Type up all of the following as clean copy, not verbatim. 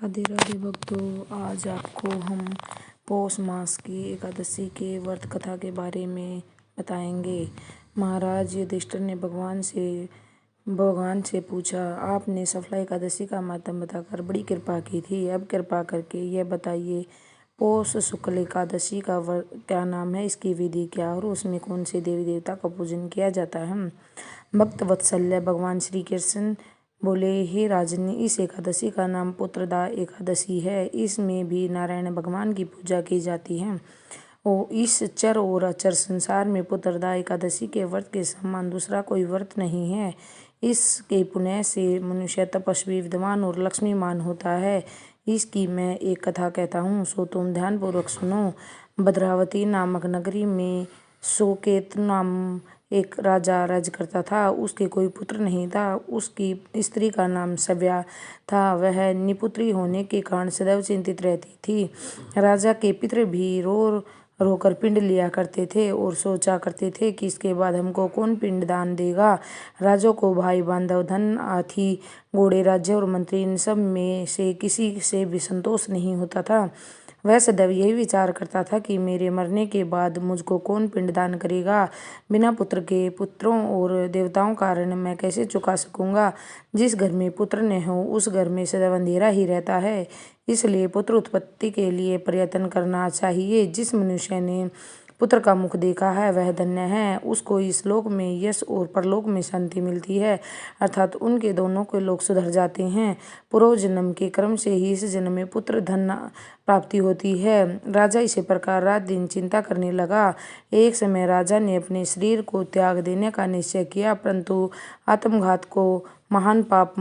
राधे राधे भक्तों। आज आपको हम पौष मास की एकादशी के व्रत कथा के बारे में बताएंगे। महाराज युधिष्ठिर ने भगवान से पूछा, आपने सफला एकादशी का महत्व बताकर बड़ी कृपा की थी। अब कृपा करके यह बताइए, पौष शुक्ल एकादशी का क्या नाम है, इसकी विधि क्या और उसमें कौन से देवी देवता का पूजन किया जाता है। भक्त वत्सल्य भगवान श्री कृष्ण बोले, हे राजन, इस एकादशी का नाम पुत्रदा एकादशी है। इसमें भी नारायण भगवान की पूजा की जाती है। इस चर और अचर संसार में पुत्रदा एकादशी के व्रत के समान दूसरा कोई व्रत नहीं है। इसके पुण्य से मनुष्य तपस्वी, विद्वान और लक्ष्मीमान होता है। इसकी मैं एक कथा कहता हूँ, सो तुम ध्यानपूर्वक सुनो। भद्रावती नामक नगरी में सोकेत नाम एक राजा राज्य करता था। उसके कोई पुत्र नहीं था। उसकी स्त्री का नाम सव्या था। वह निपुत्री होने के कारण सदैव चिंतित रहती थी। राजा के पितृ भी रो रोकर पिंड लिया करते थे और सोचा करते थे कि इसके बाद हमको कौन पिंड दान देगा। राजों को भाई बांधव, धन, हाथी, घोड़े, राज्य और मंत्री, इन सब में से किसी से भी संतोष नहीं होता था। वह सदैव यही विचार करता था कि मेरे मरने के बाद मुझको कौन पिंडदान करेगा। बिना पुत्र के पुत्रों और देवताओं का ऋण मैं कैसे चुका सकूंगा। जिस घर में पुत्र न हो उस घर में सदैव अंधेरा ही रहता है। इसलिए पुत्र उत्पत्ति के लिए प्रयत्न करना चाहिए। जिस मनुष्य ने पुत्र का मुख देखा है वह धन्य है। उसको इस लोक में यश और परलोक में शांति मिलती है, अर्थात उनके दोनों के लोग सुधर जाते हैं। पूर्व जन्म के कर्म से ही इस जन्म में पुत्र धन प्राप्ति होती है। राजा इसी प्रकार रात दिन चिंता करने लगा। एक समय राजा ने अपने शरीर को त्याग देने का निश्चय किया, परंतु आत्मघात को महान पाप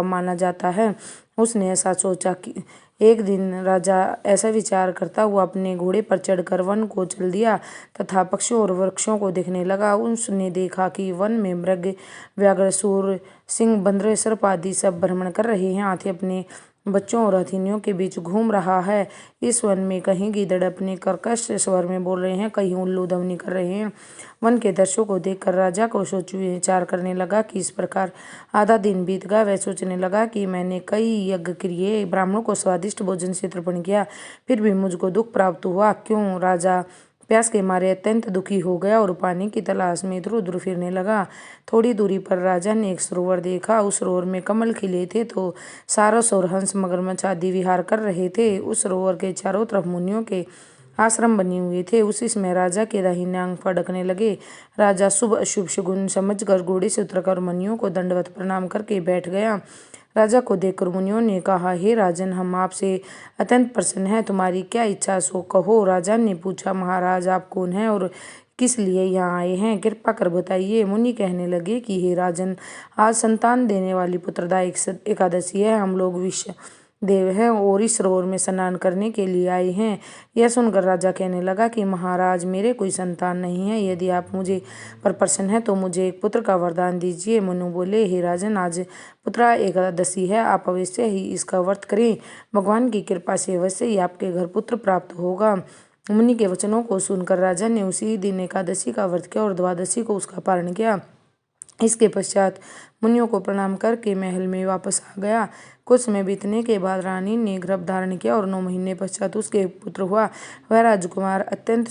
माना जाता है। उसने ऐसा सोचा कि एक दिन राजा ऐसा विचार करता हुआ अपने घोड़े पर चढ़कर वन को चल दिया तथा पक्षियों और वृक्षों को देखने लगा। उसने देखा कि वन में मृग, व्याघ्र, सूर, सिंह, बंदर, सर्प आदि सब भ्रमण कर रहे हैं। हाथी अपने बच्चों और हथिनियों के बीच घूम रहा है। इस वन में कहीं गीदड़ अपने कर्कश स्वर में बोल रहे हैं, कहीं उल्लू ध्वनि कर रहे हैं। वन के दृश्यों को देखकर राजा को सोच विचार करने लगा कि इस प्रकार आधा दिन बीत गया। वह सोचने लगा कि मैंने कई यज्ञ किए, ब्राह्मणों को स्वादिष्ट भोजन से तर्पण किया, फिर भी मुझको दुख प्राप्त हुआ। क्यों? राजा प्यास के मारे अत्यंत दुखी हो गया और पानी की तलाश में इधर उधर फिरने लगा। थोड़ी दूरी पर राजा ने एक सरोवर देखा। उस सरोवर में कमल खिले थे तो सारस और हंस, मगरमच्छ आदि विहार कर रहे थे। उस सरोवर के चारों तरफ मुनियों के आश्रम बने हुए थे। उसी समय राजा के दाहिने अंग फड़कने लगे। राजा शुभ अशुभ शगुन समझकर घोड़े से उतरकर मुनियों को दंडवत प्रणाम करके बैठ गया। राजा को देखकर मुनियों ने कहा, हे राजन, हम आपसे अत्यंत प्रसन्न हैं, तुम्हारी क्या इच्छा सो कहो। राजा ने पूछा, महाराज आप कौन हैं और किस लिए यहाँ आए हैं, कृपा कर बताइए। मुनि कहने लगे कि हे राजन, आज संतान देने वाली पुत्रदा एकादशी है। हम लोग विश्व देव हैं और इस सरोवर में स्नान करने के लिए आए हैं। यह सुनकर राजा कहने लगा कि महाराज, मेरे कोई संतान नहीं है। यदि आप मुझे पर प्रसन्न हैं तो मुझे एक पुत्र का वरदान दीजिए। मनु बोले, हे राजन, आज पुत्रा एकादशी है, आप अवश्य ही इसका व्रत करें। भगवान की कृपा से अवश्य ही आपके घर पुत्र प्राप्त होगा। मुनि के वचनों को सुनकर राजा ने उसी दिन एकादशी का व्रत किया और द्वादशी को उसका पारण किया। इसके पश्चात मुनियों को प्रणाम करके महल में वापस आ गया। कुछ समय बीतने के बाद रानी ने गर्भ धारण किया और 9 महीने पश्चात उसके पुत्र हुआ। वह राजकुमार अत्यंत